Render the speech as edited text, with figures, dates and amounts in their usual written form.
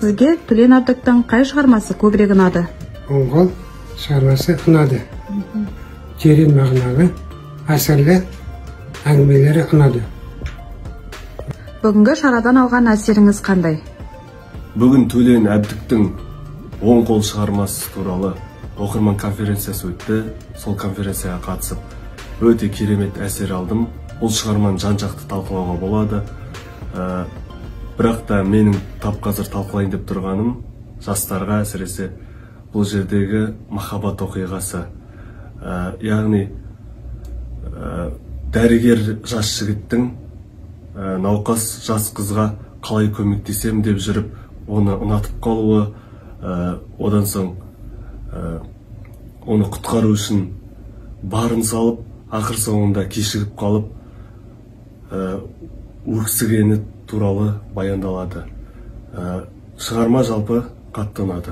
Сізге Төлен Абдыктың қай шығармасы көбірек ұнады? Оңғол шығармасы ұнады. Терең мағыналы, әсерлі әңгімелері ұнады. Бүгінгі шарадан алған әсеріңіз қандай? Бүгін Төлен Әбдіктің Оңғол шығармасы туралы оқырман конференциясы өтті. Сол конференцияға қатысып өте керемет әсер алдым. Ол шығарманы жан-жақты талқылауға болады. Бірақ та менің қазір талқылайын деп тұрғаным жастарға, әсіресе бұл жердегі махаббат оқиғасы. Яғни дәрігер жас жігіттің науқас жас қызға қалай көмектесем деп жүріп, оны ұнатып қалуы, одан соң оны құтқару үшін барын салып, ақыр соңында кешігіп қалып, өксігені туралы баяндалады. Шығарма жалпы қатты ұнады.